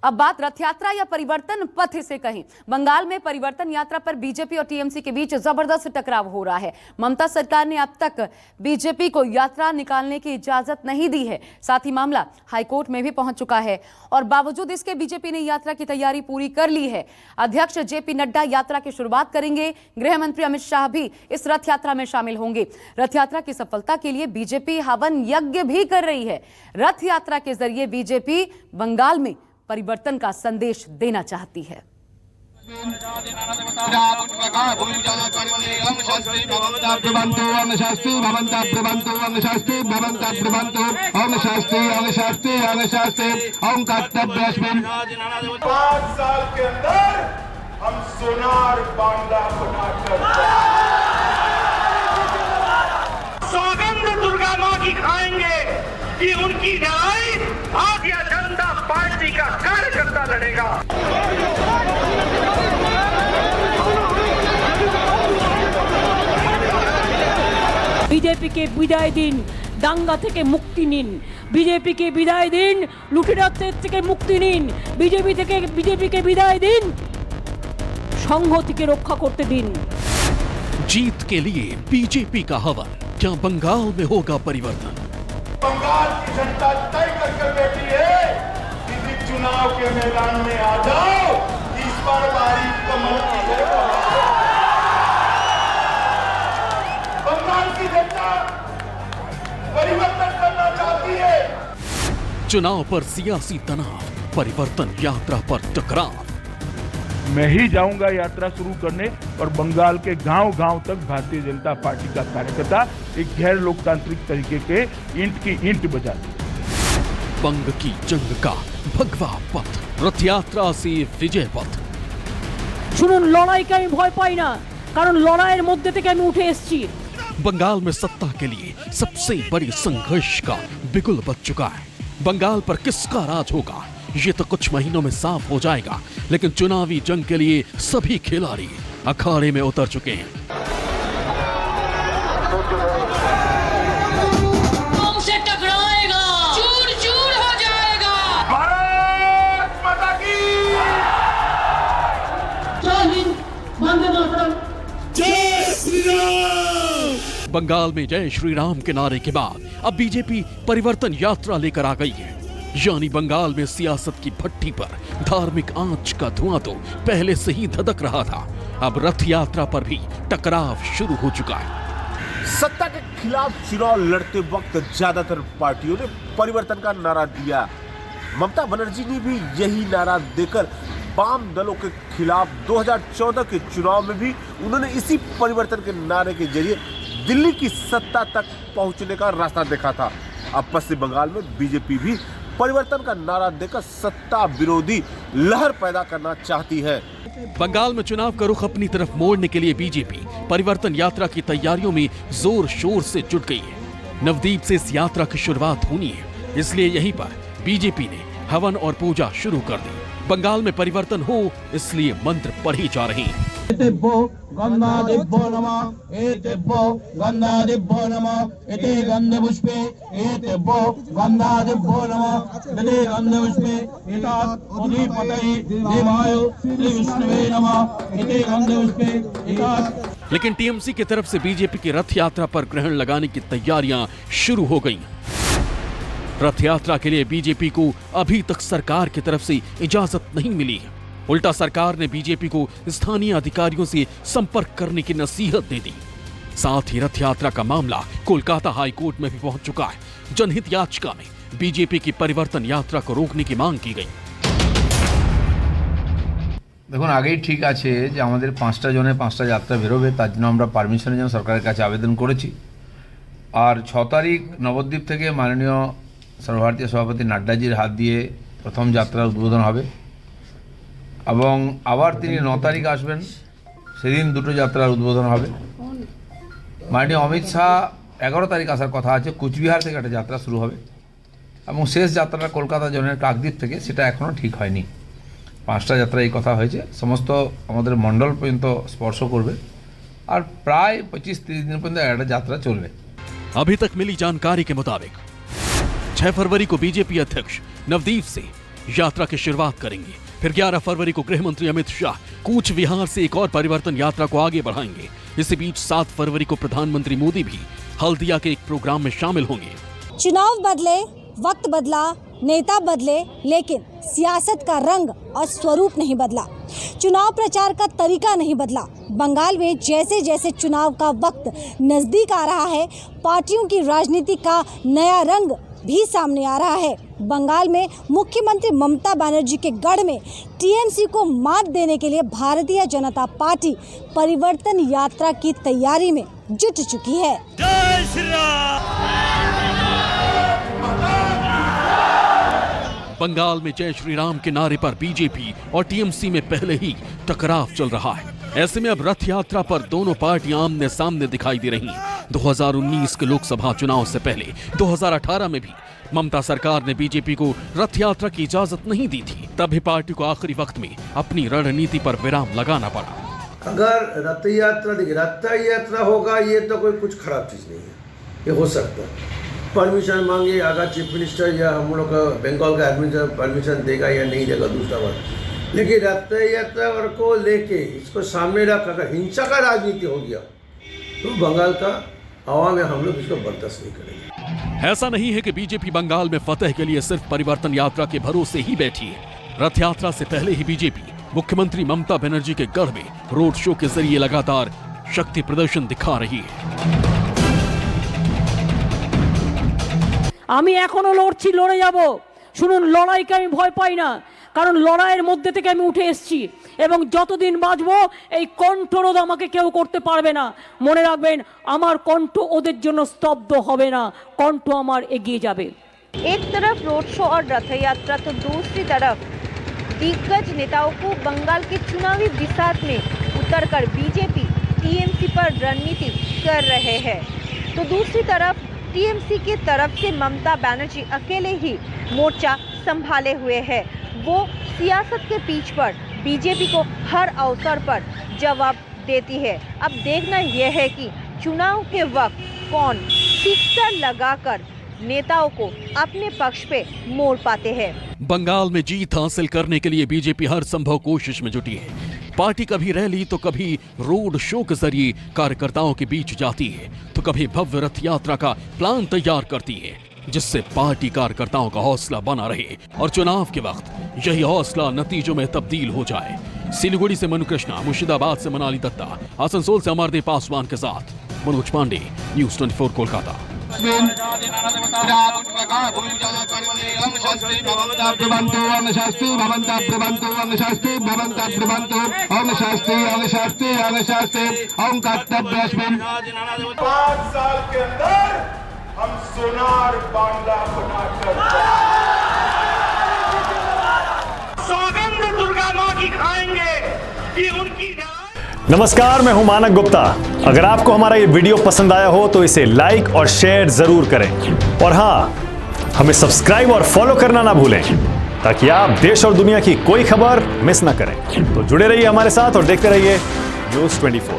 अब बात रथ यात्रा या परिवर्तन पथ से कहें, बंगाल में परिवर्तन यात्रा पर बीजेपी और टीएमसी के बीच जबरदस्त टकराव हो रहा है। ममता सरकार ने अब तक बीजेपी को यात्रा निकालने की इजाजत नहीं दी है। साथ ही मामला हाईकोर्ट में भी पहुंच चुका है और बावजूद इसके बीजेपी ने यात्रा की तैयारी पूरी कर ली है। अध्यक्ष जेपी नड्डा यात्रा की शुरुआत करेंगे। गृह मंत्री अमित शाह भी इस रथ यात्रा में शामिल होंगे। रथ यात्रा की सफलता के लिए बीजेपी हवन यज्ञ भी कर रही है। रथ यात्रा के जरिए बीजेपी बंगाल में परिवर्तन का संदेश देना चाहती है। पाँच साल के अंदर हम सोनार बांग्ला बनाकर सौगंध दुर्गा माँ की खाएंगे कि उनकी लड़ाई भारतीय जनता पार्टी का कार्यकर्ता लड़ेगा। बीजेपी के विदाय दिन दांगा থেকে মুক্তি নিন, बीजेपी के विदाय दिन লুটেরাদের থেকে মুক্তি নিন, बीजेपी के विदाय दिन সংহতি के रक्षा करते दिन। जीत के लिए बीजेपी का हवन, क्या बंगाल में होगा परिवर्तन? बंगाल की जनता तय करके बैठी है। किसी चुनाव के मैदान में आ जाओ, इस बार बारी कमल की जगह। बंगाल की जनता परिवर्तन करना चाहती है। चुनाव पर सियासी तनाव, परिवर्तन यात्रा पर टकराव। मैं ही जाऊंगा यात्रा शुरू करने और बंगाल के गांव-गांव तक भारतीय जनता पार्टी का कार्यकर्ता एक गैर लोकतांत्रिक तरीके के ईंट की ईंट बजा दे। बंग की जंग का भगवा पथ, रथ यात्रा से विजय पथ। শুনুন, লড়াইকে আমি ভয় পাই না, কারণ লড়াইয়ের মধ্যে থেকে আমি উঠে এসেছি। बंगाल में सत्ता के लिए सबसे बड़ी संघर्ष का बिगुल बज चुका है। बंगाल पर किसका राज होगा ये तो कुछ महीनों में साफ हो जाएगा, लेकिन चुनावी जंग के लिए सभी खिलाड़ी अखाड़े में उतर चुके हैं। से टकराएगा, चूर-चूर हो जाएगा। भारत माता की जय हिंद, वंदे मातरम। बंगाल में जय श्री राम के नारे के बाद अब बीजेपी परिवर्तन यात्रा लेकर आ गई है। यानी बंगाल में सियासत की भट्टी पर धार्मिक आंच का धुआं तो पहले से ही धधक रहा था, अब रथ यात्रा पर भी टकराव शुरू हो चुका है। सत्ता के खिलाफ चुनाव लड़ते वक्त ज्यादातर पार्टियों ने परिवर्तन का नारा दिया। ममता बनर्जी ने भी यही नारा देकर वाम दलों के खिलाफ 2014 के चुनाव में भी उन्होंने इसी परिवर्तन के नारे के जरिए दिल्ली की सत्ता तक पहुंचने का रास्ता देखा था। अब पश्चिम बंगाल में बीजेपी भी परिवर्तन का नारा देकर सत्ता विरोधी लहर पैदा करना चाहती है। बंगाल में चुनाव का रुख अपनी तरफ मोड़ने के लिए बीजेपी परिवर्तन यात्रा की तैयारियों में जोर शोर से जुट गई है। नवदीप से इस यात्रा की शुरुआत होनी है, इसलिए यहीं पर बीजेपी ने हवन और पूजा शुरू कर दी। बंगाल में परिवर्तन हो इसलिए मंत्र पढ़ी जा रही हैं। लेकिन टीएमसी की तरफ से बीजेपी की रथ यात्रा पर ग्रहण लगाने की तैयारियां शुरू हो गई। रथ यात्रा के लिए बीजेपी को अभी तक सरकार की तरफ से इजाजत नहीं मिली है। उल्टा सरकार ने बीजेपी को स्थानीय अधिकारियों से संपर्क करने की नसीहत दे दी। साथ ही रथ यात्रा का मामला कोलकाता हाई कोर्ट में भी पहुंच चुका है। जनहित याचिका में बीजेपी की परिवर्तन यात्रा को रोकने की मांग की गई। দেখুন, আগেই ঠিক আছে যে আমাদের 5টা জোনে 5টা যাত্রা বেরোবে, তার জন্য আমরা পারমিশনের জন্য সরকারের কাছে আবেদন করেছি। আর 6 তারিখ নবদ্বীপ থেকে মাননীয় সর্বভারতীয় সভাপতি নাড্ডাজির হাত দিয়ে প্রথম যাত্রার উদ্বোধন হবে এবং আবার তিনি 9 তারিখ আসবেন, সেদিন দুটো যাত্রার উদ্বোধন হবে। মাননীয় অমিত শাহ 11 তারিখ আসার কথা আছে, কুচবিহার থেকে একটা যাত্রা শুরু হবে এবং শেষ যাত্রাটা কলকাতা জোনের কাকদ্বীপ থেকে, সেটা এখনও ঠিক হয়নি। 5টা যাত্রা এই কথা হয়েছে, সমস্ত আমাদের মণ্ডল পর্যন্ত স্পর্শ করবে और प्राय 25-30 दिन पर्यंत একটা যাত্রা চলবে। अभी तक मिली जानकारी के मुताबिक 6 फरवरी को बीजेपी अध्यक्ष नवदीप से यात्रा की शुरुआत करेंगे। फिर 11 फरवरी को गृह मंत्री अमित शाह कूच विहार से एक और परिवर्तन यात्रा को आगे बढ़ाएंगे। इसी बीच 7 फरवरी को प्रधानमंत्री मोदी भी हल्दिया के एक प्रोग्राम में शामिल होंगे। चुनाव बदले, वक्त बदला, नेता बदले, लेकिन सियासत का रंग और स्वरूप नहीं बदला। चुनाव प्रचार का तरीका नहीं बदला। बंगाल में जैसे जैसे चुनाव का वक्त नजदीक आ रहा है, पार्टियों की राजनीति का नया रंग भी सामने आ रहा है। बंगाल में मुख्यमंत्री ममता बनर्जी के गढ़ में टीएमसी को मात देने के लिए भारतीय जनता पार्टी परिवर्तन यात्रा की तैयारी में जुट चुकी है। जय श्री राम। बंगाल में जय श्री राम के नारे पर बीजेपी और टीएमसी में पहले ही टकराव चल रहा है। ऐसे में अब रथ यात्रा पर दोनों पार्टियां आमने सामने दिखाई दे रही हैं। 2019 के लोकसभा चुनाव से पहले 2018 में भी ममता सरकार ने बीजेपी को रथ यात्रा की इजाजत नहीं दी थी। तभी पार्टी को आखिरी वक्त में अपनी रणनीति पर विराम लगाना पड़ा। अगर रथ यात्रा होगा, ये तो कोई कुछ खराब चीज़ नहीं है, ये हो सकता है। परमिशन मांगे आगा चीफ मिनिस्टर या हम लोग का बंगाल का एडमिनिस्ट्रेशन परमिशन देगा या नहीं देगा, दूसरा बात। लेकिन रथ यात्रा को लेके इसको सामने रख, अगर हिंसा का राजनीति हो गया तो बंगाल का आवाम में हम लोग इसको बर्दाश्त नहीं करेंगे। ऐसा नहीं है कि बीजेपी बंगाल में फतेह के लिए सिर्फ परिवर्तन यात्रा के भरोसे ही बैठी है। रथ यात्रा से पहले ही बीजेपी मुख्यमंत्री ममता बनर्जी के गढ़ में रोड शो के जरिए लगातार शक्ति प्रदर्शन दिखा रही है। আমি এখনো লড়ছি, লড়ে যাব। শুনুন, লড়াইকে আমি ভয় পাই না, কারণ লড়াইয়ের মধ্যে থেকে আমি উঠে এসেছি এবং যতদিন বাঁচবো এই কণ্ঠরোধ আমাকে কেউ করতে পারবে না। মনে রাখবেন, আমার কণ্ঠ ওদের জন্য স্তব্ধ হবে না, কণ্ঠ আমার এগিয়ে যাবে। एक तरफ रोड शो और रथ यात्रा तो दूसरी तरफ दिग्गज नेताओं को बंगाल के चुनावी बिसात में उतरकर बीजेपी टीएमसी पर रणनीति कर रहे हैं, तो दूसरी तरफ टीएमसी की तरफ से ममता बनर्जी अकेले ही मोर्चा संभाले हुए हैं। वो सियासत के पिच पर बीजेपी को हर अवसर पर जवाब देती है। अब देखना यह है कि चुनाव के वक्त कौन फिक्सर लगाकर नेताओं को अपने पक्ष पे मोड़ पाते हैं। बंगाल में जीत हासिल करने के लिए बीजेपी हर संभव कोशिश में जुटी है। पार्टी कभी रैली तो कभी रोड शो के जरिए कार्यकर्ताओं के बीच जाती है, तो कभी भव्य रथ यात्रा का प्लान तैयार करती है, जिससे पार्टी कार्यकर्ताओं का हौसला बना रहे और चुनाव के वक्त यही हौसला नतीजों में तब्दील हो जाए। सिलीगुड़ी से मनु कृष्णा, मुर्शिदाबाद से मनाली दत्ता, आसनसोल से अमरदेव पासवान के साथ मनोज पांडे, न्यूज़ 24 कोलकाता। पाँच साल के अंदर हम सोनार बांग्ला बनाकर सौगंध दुर्गा माँ की खाएंगे कि उनकी नमस्कार, मैं हूं मानक गुप्ता। अगर आपको हमारा ये वीडियो पसंद आया हो तो इसे लाइक और शेयर जरूर करें, और हाँ, हमें सब्सक्राइब और फॉलो करना ना भूलें, ताकि आप देश और दुनिया की कोई खबर मिस ना करें। तो जुड़े रहिए हमारे साथ और देखते रहिए न्यूज़ 24।